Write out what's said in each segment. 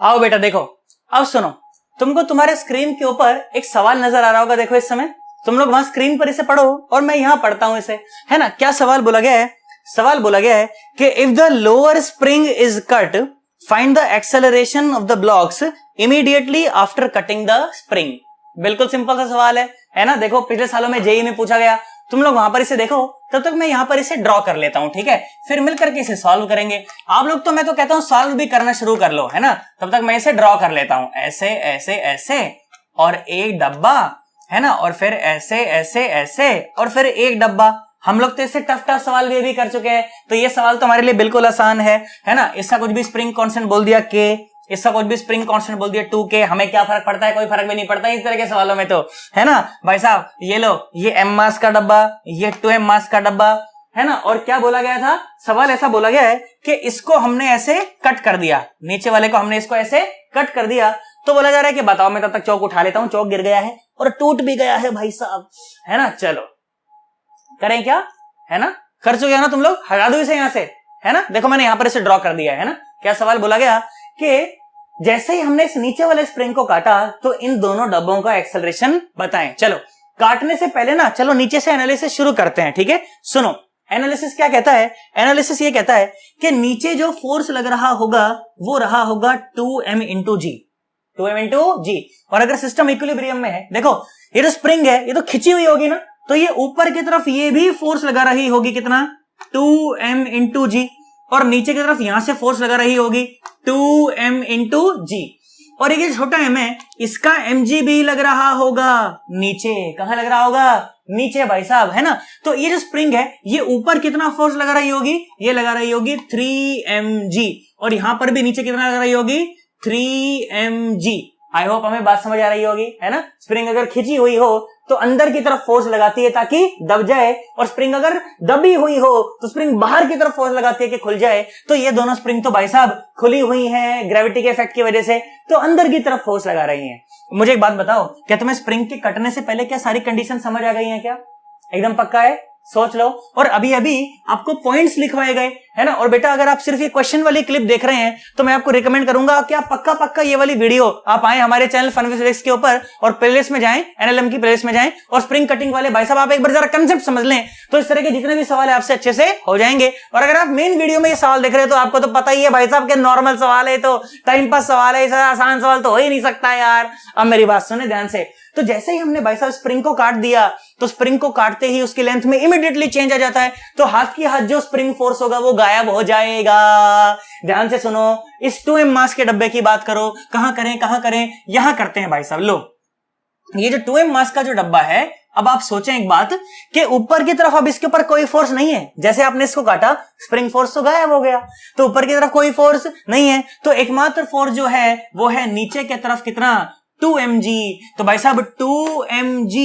आओ बेटा देखो, अब सुनो, तुमको तुम्हारे स्क्रीन के ऊपर एक सवाल नजर आ रहा होगा। देखो इस समय तुम लोग वहां स्क्रीन पर इसे पढ़ो और मैं यहां पढ़ता हूं इसे, है ना। क्या सवाल बोला गया है? सवाल बोला गया है कि if the lower spring is cut, find the acceleration of the blocks immediately after cutting the spring. बिल्कुल सिंपल सा सवाल है ना। देखो पिछले सालों में जेईई में पूछा गया, तुम लोग वहां पर इसे देखो, तब तक मैं यहां पर इसे ड्रॉ कर लेता हूं, ठीक है। फिर मिलकर के इसे सॉल्व करेंगे। आप लोग तो मैं तो कहता हूं सॉल्व भी करना शुरू कर लो, है ना। तब तक मैं इसे ड्रॉ कर लेता हूं, ऐसे ऐसे ऐसे और एक डब्बा, है ना, और फिर ऐसे ऐसे ऐसे और फिर एक डब्बा। हम लोग तो इससे टफ टफ सवाल भी कर चुके हैं, तो ये सवाल तो हमारे लिए बिल्कुल आसान है ना। इसका कुछ भी स्प्रिंग कांस्टेंट बोल दिया के, इसका कुछ भी स्प्रिंग कांस्टेंट बोल दिया 2k, हमें क्या फर्क पड़ता है? कोई फर्क भी नहीं पड़ता इस तरह के सवालों में, तो है ना भाई साहब। ये लो, ये m मास का डब्बा, ये 2m मास का डब्बा, है ना। और क्या बोला गया था? सवाल ऐसा बोला गया है कि इसको हमने ऐसे कट कर दिया, नीचे वाले को हमने इसको ऐसे कट कर दिया। तो बोला जा रहा है कि बताओ, मैं तब तक चौक उठा लेता हूं। चौक गिर गया है और टूट भी गया है भाई साहब, है ना। चलो करें क्या, है ना। कर चुके हैं ना तुम लोग, हटा दो इसे यहां से, है ना। देखो मैंने यहां पर इसे ड्रॉ कर दिया है ना। क्या सवाल बोला गया कि जैसे ही हमने इस नीचे वाले स्प्रिंग को काटा तो इन दोनों डब्बों का एक्सेलरेशन बताएं। चलो काटने से पहले ना, चलो नीचे से एनालिसिस शुरू करते हैं, ठीक है। सुनो, एनालिसिस क्या कहता है? एनालिसिस ये कहता है कि नीचे जो फोर्स लग रहा होगा वो रहा होगा 2m इंटू जी, 2m इंटू जी। और अगर सिस्टम इक्विलिब्रियम में है, देखो ये जो स्प्रिंग है ये तो खिंची हुई होगी ना, तो ये ऊपर की तरफ ये भी फोर्स लगा रही होगी, कितना? 2m इंटू जी। और नीचे की तरफ यहां से फोर्स लगा रही होगी 2m इंटू जी। और ये छोटा m है, इसका mg भी लग रहा होगा नीचे। कहां लग रहा होगा? नीचे भाई साहब, है ना। तो ये जो स्प्रिंग है ये ऊपर कितना फोर्स लगा रही होगी? ये लगा रही होगी 3mg। और यहां पर भी नीचे कितना लगा रही होगी? 3mg। आई होप हमें बात समझ आ रही होगी, है ना। स्प्रिंग अगर खिंची हुई हो तो अंदर की तरफ फोर्स लगाती है ताकि दब जाए, और स्प्रिंग अगर दबी हुई हो तो स्प्रिंग बाहर की तरफ फोर्स लगाती है कि खुल जाए। तो ये दोनों स्प्रिंग तो भाई साहब खुली हुई हैं ग्रेविटी के इफेक्ट की वजह से, तो अंदर की तरफ फोर्स लगा रही हैं। मुझे एक बात बताओ, क्या तुम्हें स्प्रिंग के कटने से पहले क्या सारी कंडीशन समझ आ गई हैं? क्या एकदम पक्का है? सोच लो। और अभी अभी आपको पॉइंट्स लिखवाए गए, है ना। और बेटा अगर आप सिर्फ ये क्वेश्चन वाली क्लिप देख रहे हैं तो मैं आपको रिकमेंड करूंगा कि आप पक्का पक्का ये वाली वीडियो आप आए हमारे चैनल फन विद फिजिक्स के ऊपर और प्लेलिस्ट में जाएं, एनएलएम की प्लेलिस्ट में जाएं और स्प्रिंग कटिंग वाले भाई साहब आप एक बार जरा कंसेप्ट समझ लें, तो इस तरह के जितने भी सवाल है आपसे अच्छे से हो जाएंगे। और अगर आप मेन वीडियो में ये सवाल देख रहे हैं तो आपको तो पता ही है भाई साहब के नॉर्मल सवाल है, तो टाइम पास सवाल है, आसान सवाल तो हो ही नहीं सकता यार। अब मेरी बात सुने ध्यान से। तो जैसे ही हमने भाई साहब स्प्रिंग को काट दिया तो स्प्रिंग को काटते ही उसकी लेंथ में इमीडिएटली चेंज आ जाता है, तो हाथ की हाथ जो स्प्रिंग फोर्स होगा वो गायब हो जाएगा। ध्यान से सुनो, इस 2m मास के डब्बे की बात करो। कहां करें? यहां करते हैं भाई साहब। लो, ये जो 2m मास का जो डब्बा है, अब आप सोचें एक बात कि ऊपर की तरफ अब इसके ऊपर कोई फोर्स नहीं है। जैसे आपने इसको काटा स्प्रिंग फोर्स तो गायब हो गया, तो ऊपर की तरफ कोई फोर्स नहीं है, तो एकमात्र फोर्स जो है वो है नीचे की तरफ, कितना? 2mg। तो भाई साहब 2mg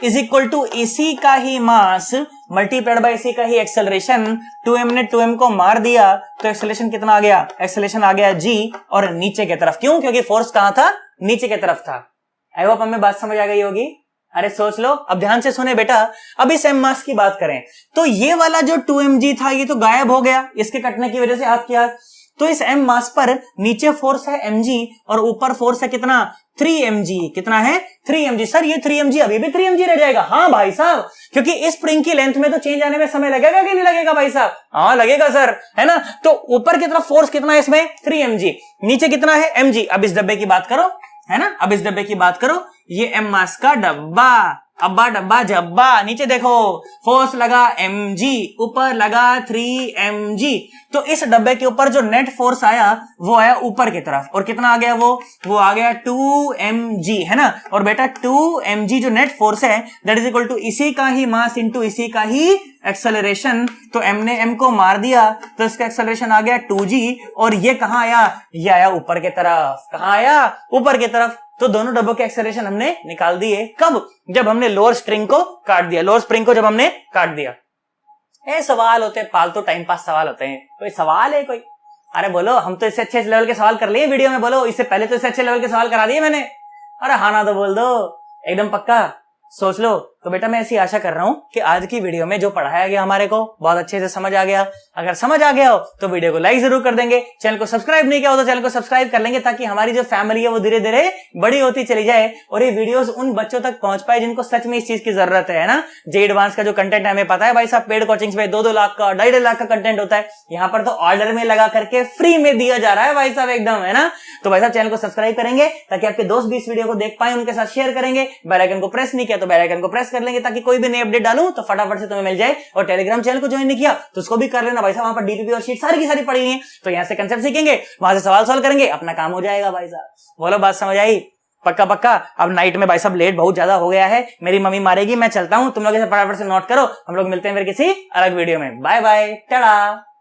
इज इक्वल टू इसी का ही मास मल्टीप्लाइड बाय इसी का ही एक्सेलरेशन। 2m ने 2m को मार दिया तो एक्सेलरेशन कितना आ गया? एक्सेलरेशन आ गया g, और नीचे की तरफ। क्यों? क्योंकि फोर्स कहां था? नीचे की तरफ था। आई होप हमें बात समझ आ गई होगी। अरे सोच लो, अब ध्यान से सुने बेटा। अब इस m मास की बात करें तो ये वाला जो 2mg था ये तो गायब हो गया इसके कटने की वजह से हाथ की हाथ। तो इस m मास पर नीचे फोर्स है mg और ऊपर फोर्स है कितना? 3mg। कितना है? 3mg। सर ये 3mg अभी भी 3mg रह जाएगा? हाँ भाई साहब, क्योंकि इस स्प्रिंग की लेंथ में तो चेंज आने में समय लगेगा कि नहीं लगेगा भाई साहब? हाँ लगेगा सर, है ना। तो ऊपर की तरफ फोर्स कितना है इसमें? 3mg। नीचे कितना है? mg। अब इस डब्बे की बात करो, है ना। अब इस डब्बे की बात करो, ये m मास का डब्बा, अब्बा डब्बा जब्बा। नीचे देखो फोर्स लगा mg, ऊपर लगा 3mg। तो इस डब्बे के ऊपर जो नेट फोर्स आया वो आया ऊपर की तरफ, और कितना आ गया? वो आ गया 2mg, है ना। और बेटा 2mg जो नेट फोर्स है दैट इज इक्वल टू इसी का ही मास इंटू इसी का ही एक्सेलरेशन। तो m ने m को मार दिया तो इसका एक्सेलरेशन आ गया 2g, और ये कहां आया? ये आया ऊपर की तरफ। कहां आया? ऊपर की तरफ। तो दोनों डब्बों के एक्सेलरेशन हमने निकाल दिए। कब? जब हमने लोअर स्प्रिंग को काट दिया। लोअर स्प्रिंग को जब हमने काट दिया। सवाल होते हैं फालतू, टाइम पास सवाल होते हैं। कोई सवाल है कोई? अरे बोलो, हम तो इससे अच्छे लेवल के सवाल कर लिए वीडियो में। बोलो, इससे पहले तो इससे अच्छे लेवल के सवाल करा दिए मैंने। अरे हाँ ना तो बोल दो, एकदम पक्का। सोच लो, तो बेटा मैं ऐसी आशा कर रहा हूं कि आज की वीडियो में जो पढ़ाया गया हमारे को बहुत अच्छे से समझ आ गया। अगर समझ आ गया हो तो वीडियो को लाइक जरूर कर देंगे, चैनल को सब्सक्राइब नहीं किया हो तो चैनल को सब्सक्राइब कर लेंगे, ताकि हमारी जो फैमिली है वो धीरे धीरे बड़ी होती चली जाए और ये वीडियोस उन बच्चों तक पहुंच पाए जिनको सच में इस चीज की जरूरत है ना। जे एडवांस का जो कंटेंट हमें पता है भाई साहब, पेड कोचिंग्स में 2-2 लाख का 2.5 लाख का कंटेंट होता है, यहाँ पर तो ऑर्डर में लगा करके फ्री में दिया जा रहा है भाई साहब एकदम, है ना। तो भाई साहब चैनल को सब्सक्राइब करेंगे ताकि आपके दोस्त भी इस वीडियो को देख पाए, उनके साथ शेयर करेंगे। बेल आइकन को प्रेस नहीं किया तो बेल आइकन को प्रेस कर लेंगे ताकि कोई भी नई अपडेट डालूं तो फटाफट से तुम्हें मिल जाए। और टेलीग्राम चैनल को ज्वाइन नहीं किया तो उसको भी कर लेना भाई साहब, वहां पर डीपीपी और शीट सारी की सारी पड़ी है, तो यहां से कंसेप्ट सीखेंगे, वहां से सवाल सॉल्व करेंगे, अपना काम हो जाएगा भाई साहब। बोलो बात समझ आई? पक्का पक्का। अब नाइट में भाई साहब लेट बहुत ज्यादा हो गया है, मेरी मम्मी मारेगी, मैं चलता हूं, तुम लोग इसे फटाफट से नोट करो। हम लोग मिलते हैं फिर किसी अलग वीडियो में। Bye bye, Tata.